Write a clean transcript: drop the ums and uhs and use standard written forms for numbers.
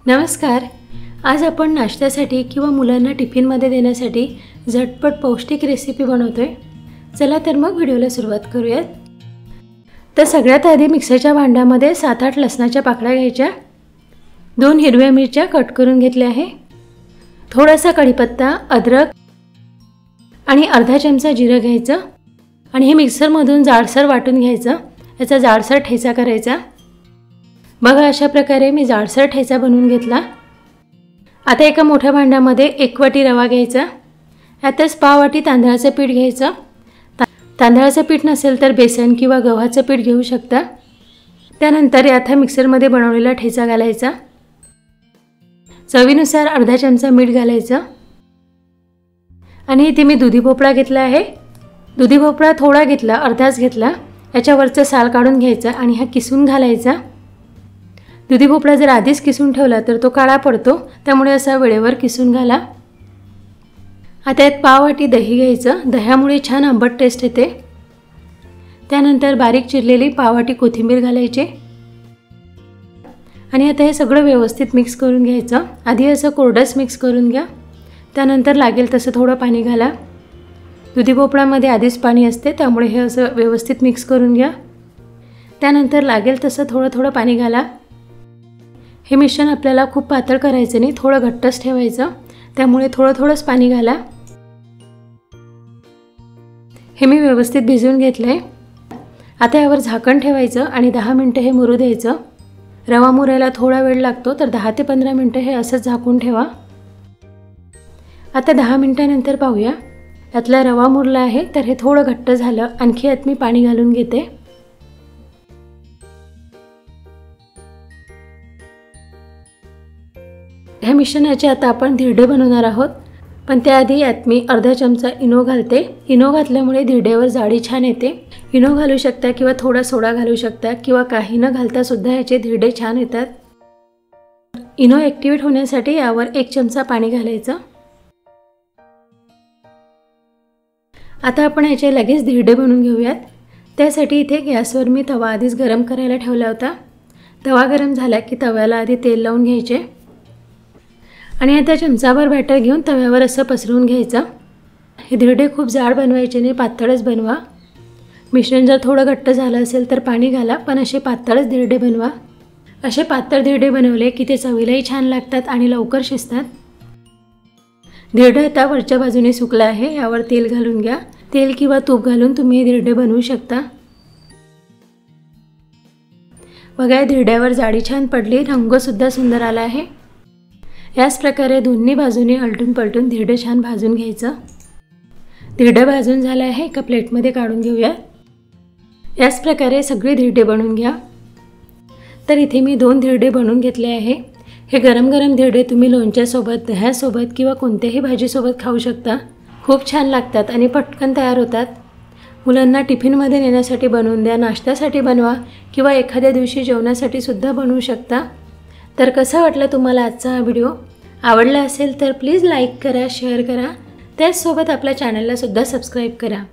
नमस्कार। आज आपण नाश्त्यासाठी किंवा मुलांना टिफिनमध्ये देण्यासाठी झटपट पौष्टिक रेसिपी बनवतोय। चला तर मग व्हिडिओला सुरुवात करूयात। तर सगळ्यात आधी मिक्सरच्या भांड्यामध्ये 7-8 लसणाच्या पाकळ्या घ्यायच्या, 2 हिरव्या मिरच्या कट करून घेतल्या आहे, थोडासा कढीपत्ता, अद्रक आणि अर्धा चमचा जिरं घ्यायचं आणि हे मिक्सरमधून जाडसर वाटून घ्यायचं। याचा जाडसर ठेचा करायचा। बघा अशा प्रकारे मी जाडसर ठेचा बनवून घेतला। आता एका मोठ्या भांड्यामध्ये 1 वाटी रवा घ्यायचा, यातच पाव वाटी तांदळाचं पीठ घ्यायचं। तांदळाचं पीठ नसेल तर बेसन किंवा गव्हाचं पीठ घेऊ शकता। त्यानंतर यात मिक्सरमध्ये बनवलेला ठेचा घालायचा, चवीनुसार अर्धा चमचा मीठ घालायचं आणि इथे मी दुधी भोपळा घेतला आहे। दुधी भोपळा थोडा घेतला, अर्धाच घेतला। याच्यावरचं साल काढून घ्यायचा आणि हा किसून घालायचा। दुधी भोपळा जर आधीच किसून ठेवला तर तो काळा पडतो, त्यामुळे असा वेळेवर किसून घाला। आता यात पाव वाटी दही घ्यायचं, दह्यामुळे छान आंबट टेस्ट येते। त्यानंतर बारीक चिरलेली पाव वाटी कोथिंबीर घालायची आणि आता हे सगळं व्यवस्थित मिक्स करून घ्यायचं। आधी असं कोरडंच मिक्स करून घ्या, त्यानंतर लागेल तसं थोडं पाणी घाला। दुधी भोपळ्यामध्ये आधीच पाणी असते, त्यामुळे हे असं व्यवस्थित मिक्स करून घ्या। त्यानंतर लागेल तसं थोडं पाणी घाला। हे मिश्रण आपल्याला खूप पातळ करायचं नाही, थोडं घट्टच ठेवायचं, त्यामुळे थोडंच पाणी घाला। हे मी व्यवस्थित भिजवून घेतलंय। आता यावर झाकण ठेवायचं आणि 10 मिनिटं हे मुरू द्यायचं। रवा मुरायला थोडा वेळ लागतो, तर 10 ते 15 मिनिटं हे असंच झाकून ठेवा। आता 10 मिनिटांनंतर पाहूया, यातला रवा मुरला आहे, तर हे थोडं घट्ट झालं। आणखी यात मी पाणी घालून घेते। ह्या मिश्रणाचे आता आपण धिरडे बनवणार आहोत, पण त्याआधी यात मी अर्धा चमचा इनो घालते। इनो घातल्यामुळे धिरड्यावर जाडी छान येते। इनो घालू शकता किंवा थोडा सोडा घालू शकता किंवा काही न घालता सुद्धा याचे धिरडे छान येतात। इनो ॲक्टिवेट होण्यासाठी यावर 1 चमचा पाणी घालायचं। आता आपण याचे लगेच धिरडे बनवून घेऊयात। त्यासाठी इथे गॅसवर मी तवा आधीच गरम करायला ठेवला होता। तवा गरम झाला की तव्याला आधी तेल लावून घ्यायचे आणि आता चमचाभर बॅटर घेऊन तव्यावर असं पसरवून घ्यायचं। हे धिरडे खूप जाड बनवायचे नाही, पातळच बनवा। मिश्रण जर थोडं घट्ट झालं असेल तर पाणी घाला, पण असे पातळच धिरडे बनवा। असे पातळ धिरडे बनवले की ते चवीलाही छान लागतात आणि लवकर शिजतात। धिरडे आता वरच्या बाजूने सुकला आहे, यावर तेल घालून घ्या। तेल किंवा तूप घालून तुम्ही हे धिरडे बनवू शकता। बघा धिरड्यावर जाडी छान पडली, रंगसुद्धा सुंदर आला आहे। याच प्रकारे दोन्ही बाजूने आलटून पलटून धिरडे छान भाजून घ्यायचं। धिरडे भाजून झालं आहे, एका प्लेटमध्ये काढून घेऊया। याच प्रकारे सगळे धिरडे बनवून घ्या। तर इथे मी 2 धिरडे बनवून घेतले आहे। हे गरम गरम धिरडे तुम्ही लोणच्यासोबत, दह्यासोबत किंवा कोणत्याही भाजीसोबत खाऊ शकता। खूप छान लागतात आणि पटकन तयार होतात। मुलांना टिफिनमध्ये नेण्यासाठी बनवून द्या, नाश्त्यासाठी बनवा किंवा एखाद्या दिवशी जेवणासाठी सुद्धा बनवू शकता। तर कसा वाटला तुम्हाला आजचा हा व्हिडिओ? आवडला असेल तर प्लीज लाईक करा, शेअर करा, त्याचसोबत आपल्या चॅनलला सुद्धा सबस्क्राईब करा।